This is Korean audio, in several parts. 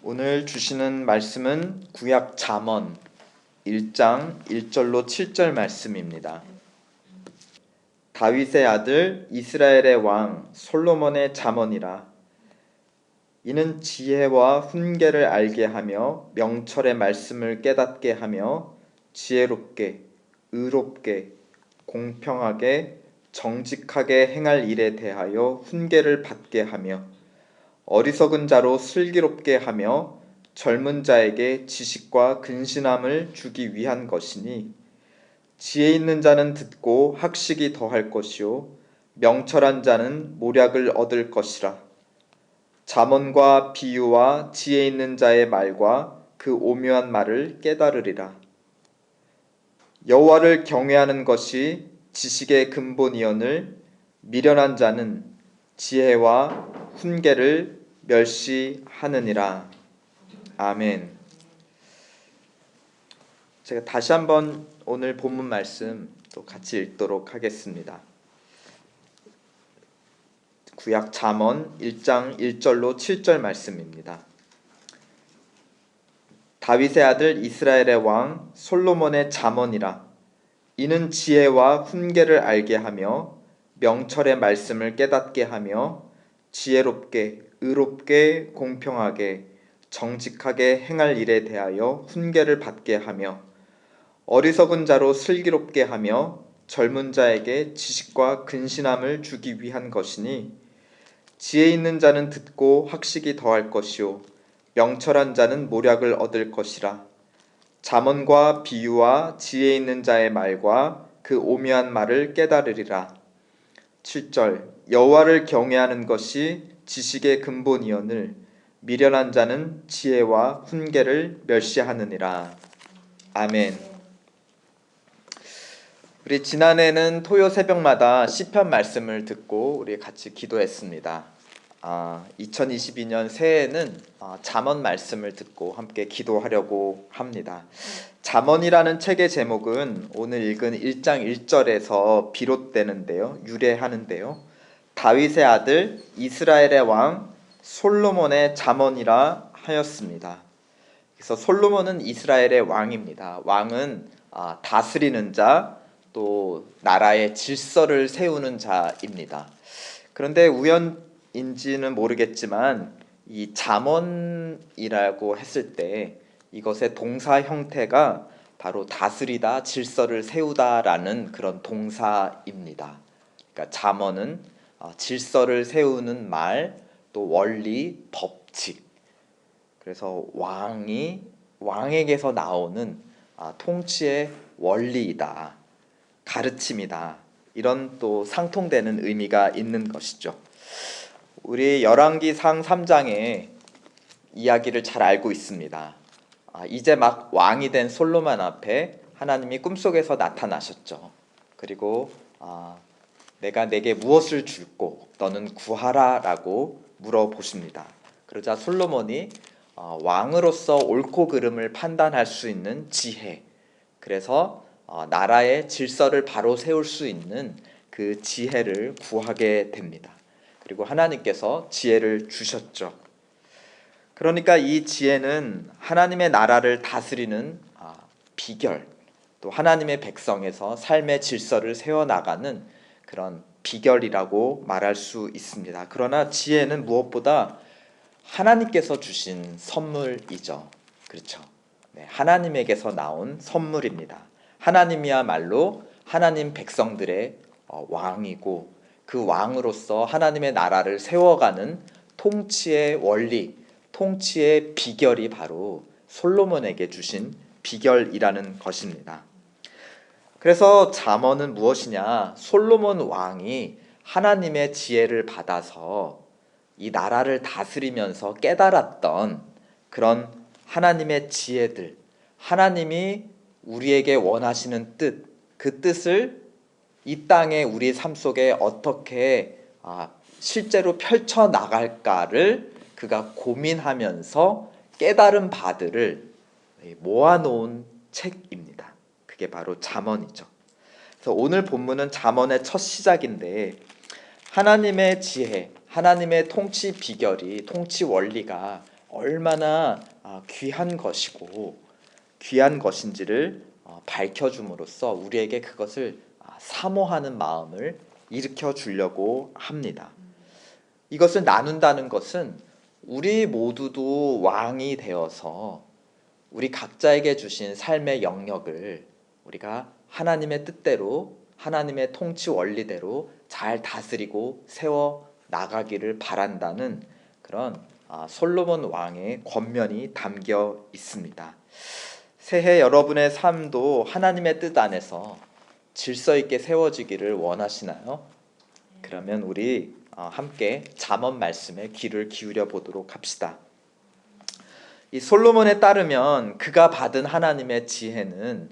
오늘 주시는 말씀은 구약 잠언 1장 1절로 7절 말씀입니다. 다윗의 아들 이스라엘의 왕 솔로몬의 잠언이라. 이는 지혜와 훈계를 알게 하며 명철의 말씀을 깨닫게 하며 지혜롭게, 의롭게, 공평하게, 정직하게 행할 일에 대하여 훈계를 받게 하며 어리석은 자로 슬기롭게 하며 젊은 자에게 지식과 근신함을 주기 위한 것이니, 지혜 있는 자는 듣고 학식이 더할 것이요 명철한 자는 모략을 얻을 것이라. 잠언과 비유와 지혜 있는 자의 말과 그 오묘한 말을 깨달으리라. 여호와를 경외하는 것이 지식의 근본이오늘 미련한 자는 지혜와 훈계를 멸시하느니라. 아멘. 제가 다시 한번 오늘 본문 말씀 또 같이 읽도록 하겠습니다. 구약 잠언 1장 1절로 7절 말씀입니다. 다윗의 아들 이스라엘의 왕 솔로몬의 잠언이라. 이는 지혜와 훈계를 알게 하며 명철의 말씀을 깨닫게 하며 지혜롭게, 의롭게, 공평하게, 정직하게 행할 일에 대하여 훈계를 받게 하며 어리석은 자로 슬기롭게 하며 젊은 자에게 지식과 근신함을 주기 위한 것이니, 지혜 있는 자는 듣고 학식이 더할 것이요 명철한 자는 모략을 얻을 것이라. 잠언과 비유와 지혜 있는 자의 말과 그 오묘한 말을 깨달으리라. 7절. 여호와를 경외하는 것이 지식의 근본이오늘 미련한 자는 지혜와 훈계를 멸시하느니라. 아멘. 우리 지난해는 토요 새벽마다 시편 말씀을 듣고 우리 같이 기도했습니다. 2022년 새해에는 잠언 말씀을 듣고 함께 기도하려고 합니다. 잠언이라는 책의 제목은 오늘 읽은 1장 1절에서 비롯되는데요, 유래하는데요, 다윗의 아들 이스라엘의 왕 솔로몬의 잠언이라 하였습니다. 그래서 솔로몬은 이스라엘의 왕입니다. 왕은 다스리는 자, 또 나라의 질서를 세우는 자입니다. 그런데 우연인지는 모르겠지만 이 잠언이라고 했을 때 이것의 동사 형태가 바로 다스리다, 질서를 세우다라는 그런 동사입니다. 그러니까 잠언은 질서를 세우는 말, 또 원리, 법칙. 그래서 왕에게서 나오는 통치의 원리이다, 가르침이다, 이런 또 상통되는 의미가 있는 것이죠. 우리 열왕기상 3장의 이야기를 잘 알고 있습니다. 이제 막 왕이 된 솔로몬 앞에 하나님이 꿈속에서 나타나셨죠. 그리고 내가 내게 무엇을 줄꼬 너는 구하라 라고 물어보십니다. 그러자 솔로몬이 왕으로서 옳고 그름을 판단할 수 있는 지혜, 그래서 나라의 질서를 바로 세울 수 있는 그 지혜를 구하게 됩니다. 그리고 하나님께서 지혜를 주셨죠. 그러니까 이 지혜는 하나님의 나라를 다스리는 비결, 또 하나님의 백성에서 삶의 질서를 세워나가는 그런 비결이라고 말할 수 있습니다. 그러나 지혜는 무엇보다 하나님께서 주신 선물이죠. 그렇죠? 네, 하나님에게서 나온 선물입니다. 하나님이야말로 하나님 백성들의 왕이고, 그 왕으로서 하나님의 나라를 세워가는 통치의 원리, 통치의 비결이 바로 솔로몬에게 주신 비결이라는 것입니다. 그래서 잠언은 무엇이냐? 솔로몬 왕이 하나님의 지혜를 받아서 이 나라를 다스리면서 깨달았던 그런 하나님의 지혜들, 하나님이 우리에게 원하시는 뜻, 그 뜻을 이 땅에 우리 삶 속에 어떻게 실제로 펼쳐나갈까를 그가 고민하면서 깨달은 바들을 모아놓은 책입니다. 그게 바로 잠언이죠. 그래서 오늘 본문은 잠언의 첫 시작인데, 하나님의 지혜, 하나님의 통치 비결이, 통치 원리가 얼마나 귀한 것이고 귀한 것인지를 밝혀줌으로써 우리에게 그것을 사모하는 마음을 일으켜 주려고 합니다. 이것을 나눈다는 것은 우리 모두도 왕이 되어서 우리 각자에게 주신 삶의 영역을 우리가 하나님의 뜻대로 하나님의 통치 원리대로 잘 다스리고 세워 나가기를 바란다는 그런 솔로몬 왕의 권면이 담겨 있습니다. 새해 여러분의 삶도 하나님의 뜻 안에서 질서 있게 세워지기를 원하시나요? 그러면 우리 함께 잠언 말씀에 귀를 기울여 보도록 합시다. 이 솔로몬에 따르면 그가 받은 하나님의 지혜는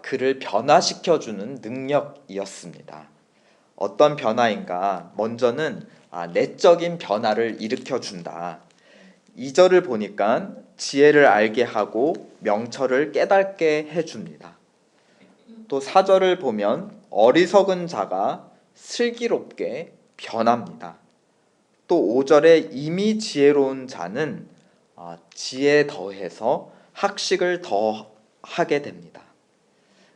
그를 변화시켜주는 능력이었습니다. 어떤 변화인가? 먼저는 내적인 변화를 일으켜준다. 2절을 보니까 지혜를 알게 하고 명철을 깨닫게 해줍니다. 또 4절을 보면 어리석은 자가 슬기롭게 변합니다. 또 5절에 이미 지혜로운 자는 지혜 더해서 학식을 더하게 됩니다.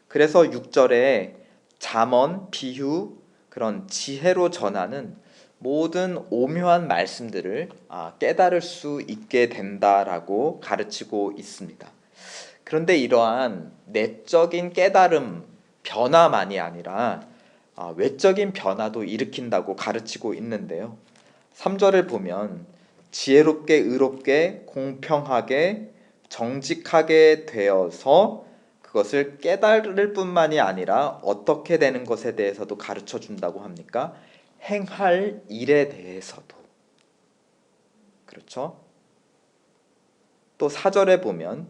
그래서 6절에 잠언, 비유, 그런 지혜로 전하는 모든 오묘한 말씀들을 깨달을 수 있게 된다라고 가르치고 있습니다. 그런데 이러한 내적인 깨달음, 변화만이 아니라 외적인 변화도 일으킨다고 가르치고 있는데요. 3절을 보면 지혜롭게 의롭게 공평하게 정직하게 되어서 그것을 깨달을 뿐만이 아니라 어떻게 되는 것에 대해서도 가르쳐 준다고 합니까? 행할 일에 대해서도. 그렇죠? 또 4절에 보면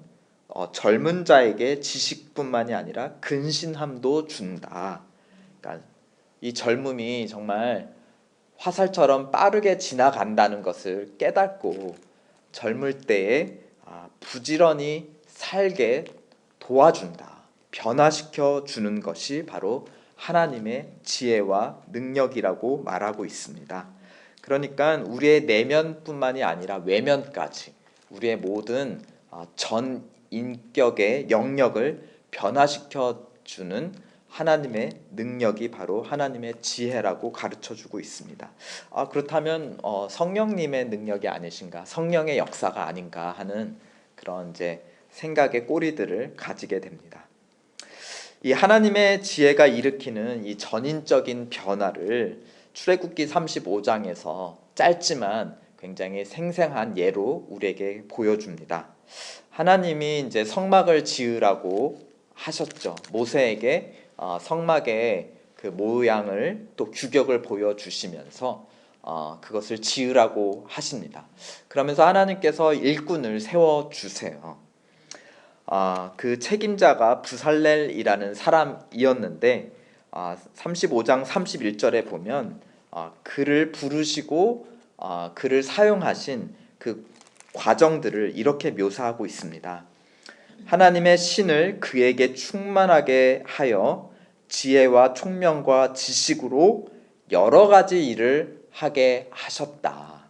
젊은 자에게 지식뿐만이 아니라 근신함도 준다. 그러니까 이 젊음이 정말 화살처럼 빠르게 지나간다는 것을 깨닫고 젊을 때에 부지런히 살게 도와준다. 변화시켜 주는 것이 바로 하나님의 지혜와 능력이라고 말하고 있습니다. 그러니까 우리의 내면뿐만이 아니라 외면까지 우리의 모든 전 인격의 영역을 변화시켜 주는 하나님의 능력이 바로 하나님의 지혜라고 가르쳐주고 있습니다. 그렇다면 성령님의 능력이 아니신가, 성령의 역사가 아닌가 하는 그런 이제 생각의 꼬리들을 가지게 됩니다. 이 하나님의 지혜가 일으키는 이 전인적인 변화를 출애굽기 35장에서 짧지만 굉장히 생생한 예로 우리에게 보여줍니다. 하나님이 이제 성막을 지으라고 하셨죠. 모세에게 성막의 그 모양을 또 규격을 보여주시면서 그것을 지으라고 하십니다. 그러면서 하나님께서 일꾼을 세워주세요. 그 책임자가 부살렐이라는 사람이었는데 35장 31절에 보면 그를 부르시고 그를 사용하신 그 과정들을 이렇게 묘사하고 있습니다. 하나님의 신을 그에게 충만하게 하여 지혜와 총명과 지식으로 여러 가지 일을 하게 하셨다.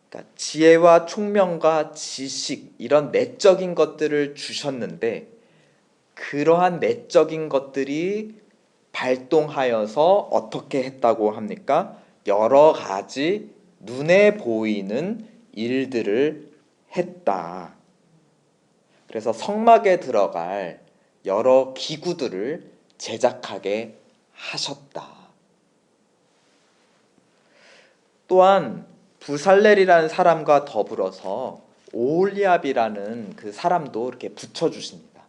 그러니까 지혜와 총명과 지식, 이런 내적인 것들을 주셨는데 그러한 내적인 것들이 발동하여서 어떻게 했다고 합니까? 여러 가지 눈에 보이는 일들을 했다. 그래서 성막에 들어갈 여러 기구들을 제작하게 하셨다. 또한 부살렐이라는 사람과 더불어서 오홀리압이라는 그 사람도 이렇게 붙여주십니다.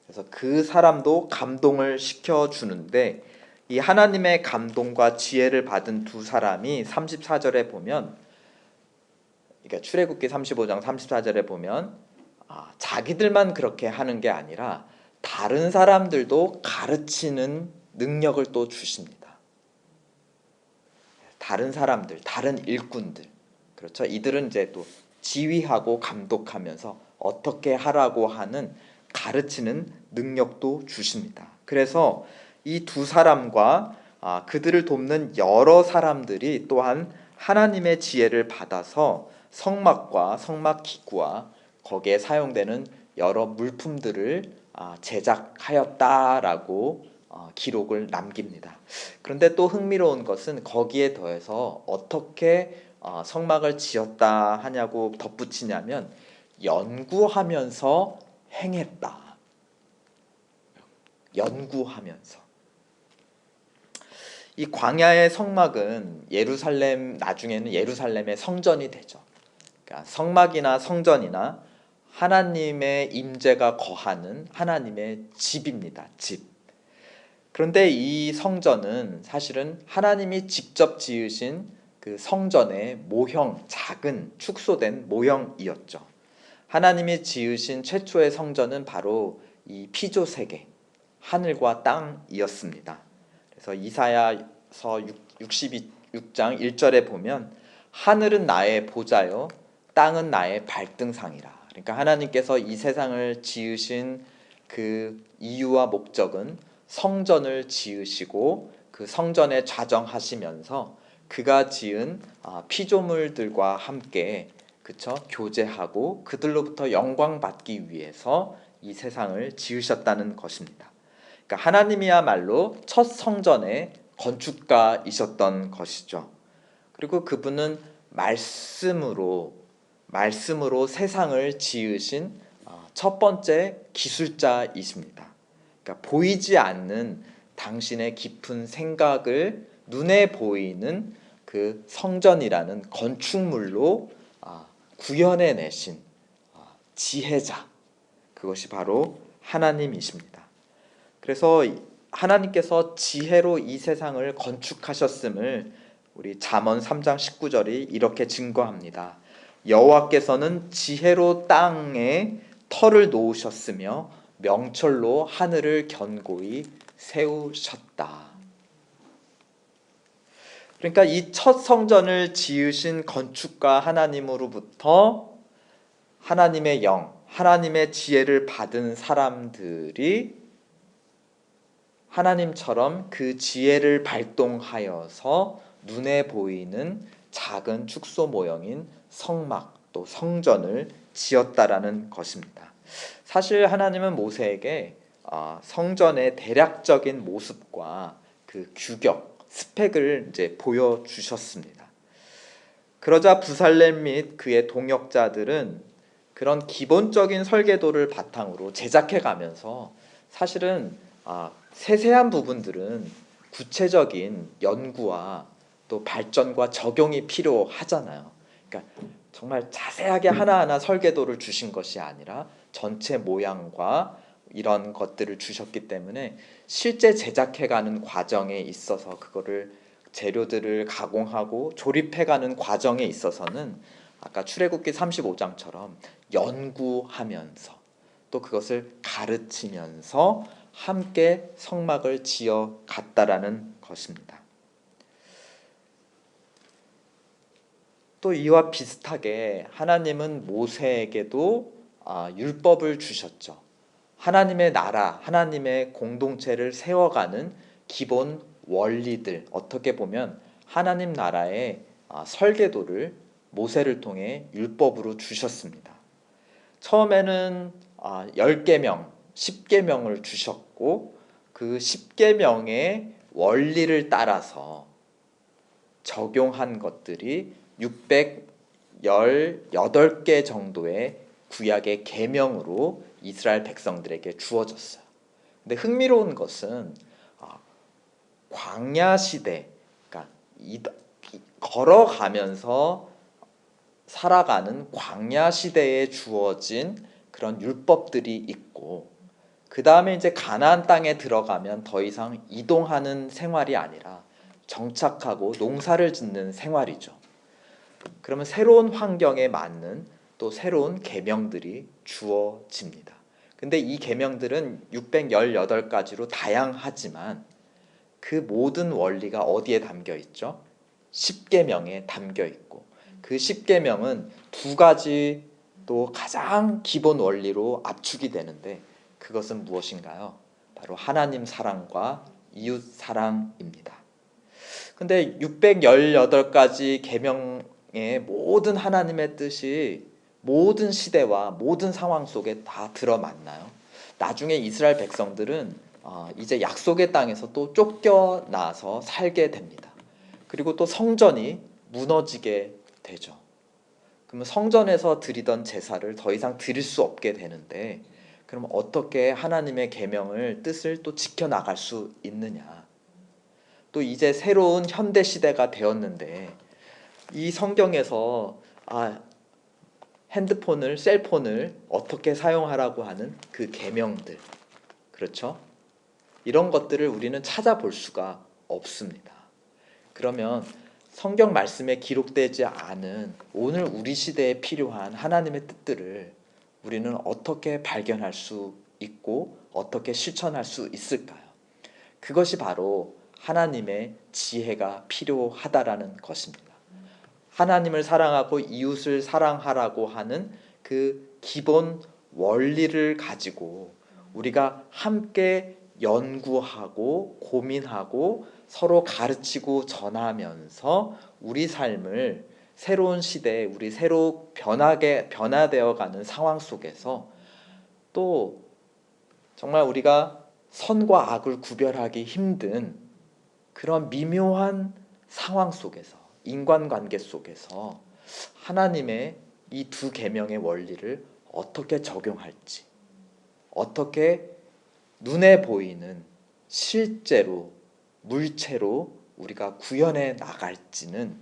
그래서 그 사람도 감동을 시켜주는데 이 하나님의 감동과 지혜를 받은 두 사람이 34절에 보면, 그러니까 출애굽기 35장 34절에 보면 자기들만 그렇게 하는 게 아니라 다른 사람들도 가르치는 능력을 또 주십니다. 다른 사람들, 다른 일꾼들, 그렇죠? 이들은 이제 또 지휘하고 감독하면서 어떻게 하라고 하는 가르치는 능력도 주십니다. 그래서 이 두 사람과 그들을 돕는 여러 사람들이 또한 하나님의 지혜를 받아서 성막과 성막 기구와 거기에 사용되는 여러 물품들을 제작하였다라고 기록을 남깁니다. 그런데 또 흥미로운 것은 거기에 더해서 어떻게 성막을 지었다 하냐고 덧붙이냐면 연구하면서 행했다. 연구하면서. 이 광야의 성막은 나중에는 예루살렘의 성전이 되죠. 그러니까 성막이나 성전이나 하나님의 임재가 거하는 하나님의 집입니다. 집. 그런데 이 성전은 사실은 하나님이 직접 지으신 그 성전의 모형, 작은 축소된 모형이었죠. 하나님이 지으신 최초의 성전은 바로 이 피조 세계, 하늘과 땅이었습니다. 그래서 이사야서 66장 1절에 보면 하늘은 나의 보좌요 땅은 나의 발등상이라. 그러니까 하나님께서 이 세상을 지으신 그 이유와 목적은 성전을 지으시고 그 성전에 좌정하시면서 그가 지은 피조물들과 함께 교제하고 그들로부터 영광 받기 위해서 이 세상을 지으셨다는 것입니다. 그러니까 하나님이야말로 첫 성전의 건축가이셨던 것이죠. 그리고 그분은 말씀으로 세상을 지으신 첫 번째 기술자이십니다. 그러니까 보이지 않는 당신의 깊은 생각을 눈에 보이는 그 성전이라는 건축물로 구현해내신 지혜자, 그것이 바로 하나님이십니다. 그래서 하나님께서 지혜로 이 세상을 건축하셨음을 우리 잠언 3장 19절이 이렇게 증거합니다. 여호와께서는 지혜로 땅에 터를 놓으셨으며 명철로 하늘을 견고히 세우셨다. 그러니까 이 첫 성전을 지으신 건축가 하나님으로부터 하나님의 영, 하나님의 지혜를 받은 사람들이 하나님처럼 그 지혜를 발동하여서 눈에 보이는 작은 축소 모형인 성막 또 성전을 지었다라는 것입니다. 사실 하나님은 모세에게 성전의 대략적인 모습과 그 규격, 스펙을 이제 보여주셨습니다. 그러자 부살렘 및 그의 동역자들은 그런 기본적인 설계도를 바탕으로 제작해가면서 사실은 세세한 부분들은 구체적인 연구와 또 발전과 적용이 필요하잖아요. 그러니까 정말 자세하게 하나하나 설계도를 주신 것이 아니라 전체 모양과 이런 것들을 주셨기 때문에 실제 제작해가는 과정에 있어서 그거를 재료들을 가공하고 조립해가는 과정에 있어서는 아까 출애굽기 35장처럼 연구하면서 또 그것을 가르치면서 함께 성막을 지어 갔다라는 것입니다. 또 이와 비슷하게 하나님은 모세에게도 율법을 주셨죠. 하나님의 나라, 하나님의 공동체를 세워가는 기본 원리들, 어떻게 보면 하나님 나라의 설계도를 모세를 통해 율법으로 주셨습니다. 처음에는 10계명, 10계명을 주셨고 그 10계명의 원리를 따라서 적용한 것들이 618개 정도의 구약의 계명으로 이스라엘 백성들에게 주어졌어요. 근데 흥미로운 것은 광야 시대, 그러니까 걸어가면서 살아가는 광야 시대에 주어진 그런 율법들이 있고 그 다음에 이제 가나안 땅에 들어가면 더 이상 이동하는 생활이 아니라 정착하고 농사를 짓는 생활이죠. 그러면 새로운 환경에 맞는 또 새로운 계명들이 주어집니다. 근데 이 계명들은 618가지로 다양하지만 그 모든 원리가 어디에 담겨 있죠? 10계명에 담겨 있고 그 10계명은 두 가지 또 가장 기본 원리로 압축이 되는데 그것은 무엇인가요? 바로 하나님 사랑과 이웃 사랑입니다. 근데 618가지 계명의 모든 하나님의 뜻이 모든 시대와 모든 상황 속에 다 들어맞나요? 나중에 이스라엘 백성들은 이제 약속의 땅에서 또 쫓겨나서 살게 됩니다. 그리고 또 성전이 무너지게 되죠. 그러면 성전에서 드리던 제사를 더 이상 드릴 수 없게 되는데, 그럼 어떻게 하나님의 계명을 뜻을 또 지켜나갈 수 있느냐? 또 이제 새로운 현대 시대가 되었는데 이 성경에서 핸드폰을, 셀폰을 어떻게 사용하라고 하는 그 계명들, 그렇죠? 이런 것들을 우리는 찾아볼 수가 없습니다. 그러면 성경 말씀에 기록되지 않은 오늘 우리 시대에 필요한 하나님의 뜻들을 우리는 어떻게 발견할 수 있고 어떻게 실천할 수 있을까요? 그것이 바로 하나님의 지혜가 필요하다라는 것입니다. 하나님을 사랑하고 이웃을 사랑하라고 하는 그 기본 원리를 가지고 우리가 함께 연구하고 고민하고 서로 가르치고 전하면서 우리 삶을 새로운 시대에 우리 새로 변화되어 가는 상황 속에서 또 정말 우리가 선과 악을 구별하기 힘든 그런 미묘한 상황 속에서, 인간관계 속에서 하나님의 이 두 계명의 원리를 어떻게 적용할지, 어떻게 눈에 보이는 실제로 물체로 우리가 구현해 나갈지는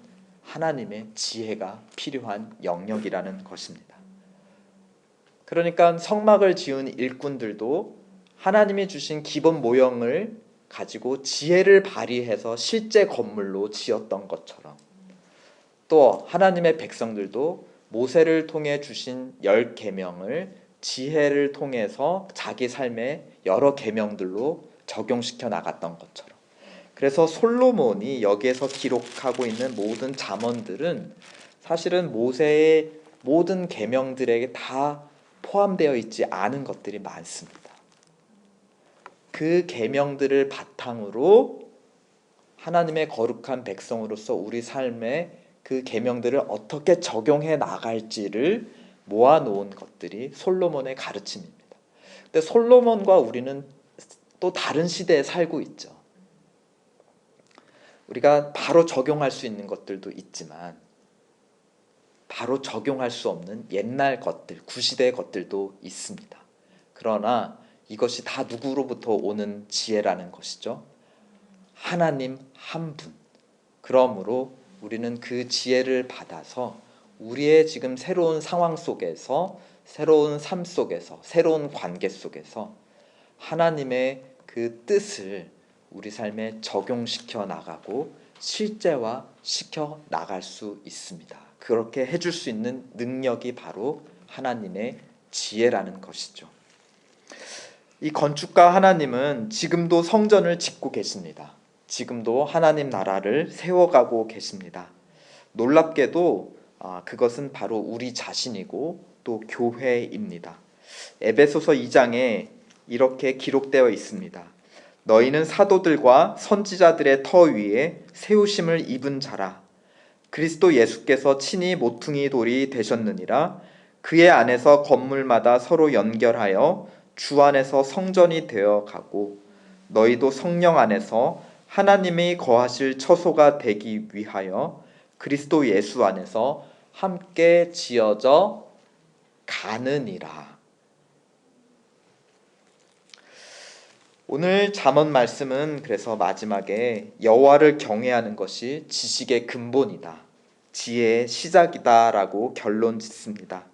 하나님의 지혜가 필요한 영역이라는 것입니다. 그러니까 성막을 지은 일꾼들도 하나님이 주신 기본 모형을 가지고 지혜를 발휘해서 실제 건물로 지었던 것처럼, 또 하나님의 백성들도 모세를 통해 주신 10계명을 지혜를 통해서 자기 삶의 여러 계명들로 적용시켜 나갔던 것처럼, 그래서 솔로몬이 여기에서 기록하고 있는 모든 잠언들은 사실은 모세의 모든 계명들에게 다 포함되어 있지 않은 것들이 많습니다. 그 계명들을 바탕으로 하나님의 거룩한 백성으로서 우리 삶에 그 계명들을 어떻게 적용해 나갈지를 모아놓은 것들이 솔로몬의 가르침입니다. 근데 솔로몬과 우리는 또 다른 시대에 살고 있죠. 우리가 바로 적용할 수 있는 것들도 있지만 바로 적용할 수 없는 옛날 것들, 구시대의 것들도 있습니다. 그러나 이것이 다 누구로부터 오는 지혜라는 것이죠. 하나님 한 분. 그러므로 우리는 그 지혜를 받아서 우리의 지금 새로운 상황 속에서, 새로운 삶 속에서, 새로운 관계 속에서 하나님의 그 뜻을 우리 삶에 적용시켜 나가고 실제화 시켜 나갈 수 있습니다. 그렇게 해줄 수 있는 능력이 바로 하나님의 지혜라는 것이죠. 이 건축가 하나님은 지금도 성전을 짓고 계십니다. 지금도 하나님 나라를 세워가고 계십니다. 놀랍게도 그것은 바로 우리 자신이고 또 교회입니다. 에베소서 2장에 이렇게 기록되어 있습니다. 너희는 사도들과 선지자들의 터 위에 세우심을 입은 자라. 그리스도 예수께서 친히 모퉁이 돌이 되셨느니라. 그의 안에서 건물마다 서로 연결하여 주 안에서 성전이 되어 가고 너희도 성령 안에서 하나님이 거하실 처소가 되기 위하여 그리스도 예수 안에서 함께 지어져 가느니라. 오늘 잠언 말씀은 그래서 마지막에 여호와를 경외하는 것이 지식의 근본이다, 지혜의 시작이다라고 결론 짓습니다.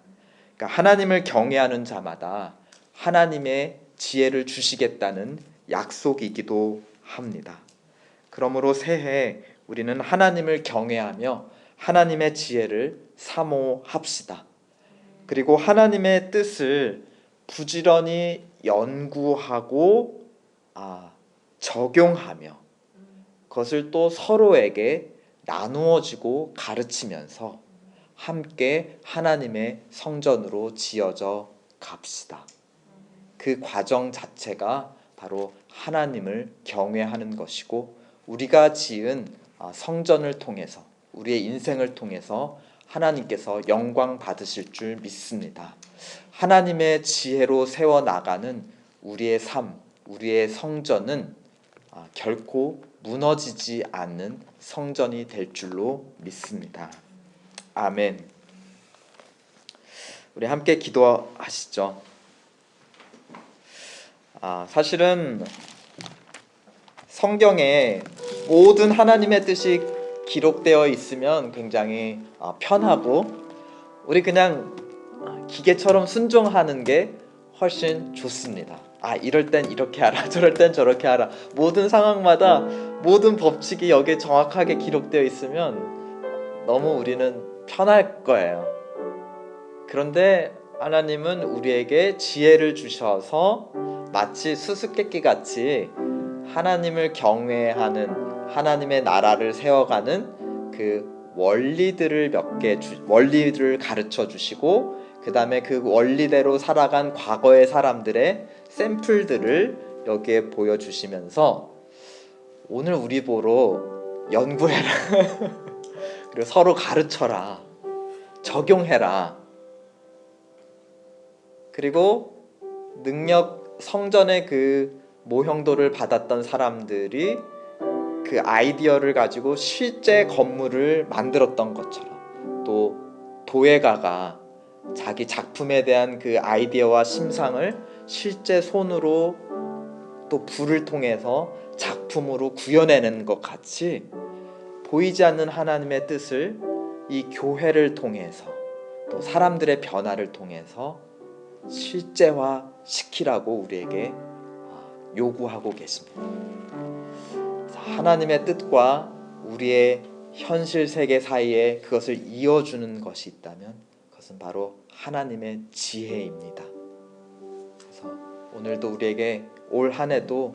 그러니까 하나님을 경외하는 자마다 하나님의 지혜를 주시겠다는 약속이기도 합니다. 그러므로 새해 우리는 하나님을 경외하며 하나님의 지혜를 사모합시다. 그리고 하나님의 뜻을 부지런히 연구하고 적용하며 그것을 또 서로에게 나누어지고 가르치면서 함께 하나님의 성전으로 지어져 갑시다. 그 과정 자체가 바로 하나님을 경외하는 것이고 우리가 지은 성전을 통해서 우리의 인생을 통해서 하나님께서 영광 받으실 줄 믿습니다. 하나님의 지혜로 세워나가는 우리의 삶, 우리의 성전은 결코 무너지지 않는 성전이 될 줄로 믿습니다. 아멘. 우리 함께 기도하시죠. 사실은 성경에 모든 하나님의 뜻이 기록되어 있으면 굉장히 편하고 우리 그냥 기계처럼 순종하는 게 훨씬 좋습니다. 이럴 땐 이렇게 하라, 저럴 땐 저렇게 하라. 모든 상황마다 모든 법칙이 여기에 정확하게 기록되어 있으면 너무 우리는 편할 거예요. 그런데 하나님은 우리에게 지혜를 주셔서 마치 수수께끼 같이 하나님을 경외하는, 하나님의 나라를 세워가는 그 원리들을 원리를 가르쳐 주시고, 그 다음에 그 원리대로 살아간 과거의 사람들의 샘플들을 여기에 보여주시면서 오늘 우리 보러 연구해라 그리고 서로 가르쳐라, 적용해라. 그리고 성전의 그 모형도를 받았던 사람들이 그 아이디어를 가지고 실제 건물을 만들었던 것처럼, 또 도예가가 자기 작품에 대한 그 아이디어와 심상을 실제 손으로 또 불을 통해서 작품으로 구현해내는 것 같이 보이지 않는 하나님의 뜻을 이 교회를 통해서 또 사람들의 변화를 통해서 실제화시키라고 우리에게 요구하고 계십니다. 하나님의 뜻과 우리의 현실 세계 사이에 그것을 이어주는 것이 있다면 그것은 바로 하나님의 지혜입니다. 그래서 오늘도 우리에게 올 한 해도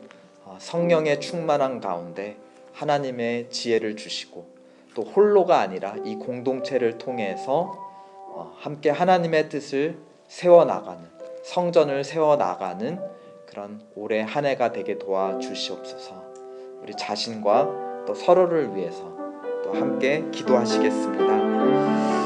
성령의 충만한 가운데 하나님의 지혜를 주시고, 또 홀로가 아니라 이 공동체를 통해서 함께 하나님의 뜻을 세워나가는, 성전을 세워나가는 그런 올해 한 해가 되게 도와주시옵소서. 우리 자신과 또 서로를 위해서 또 함께 기도하시겠습니다.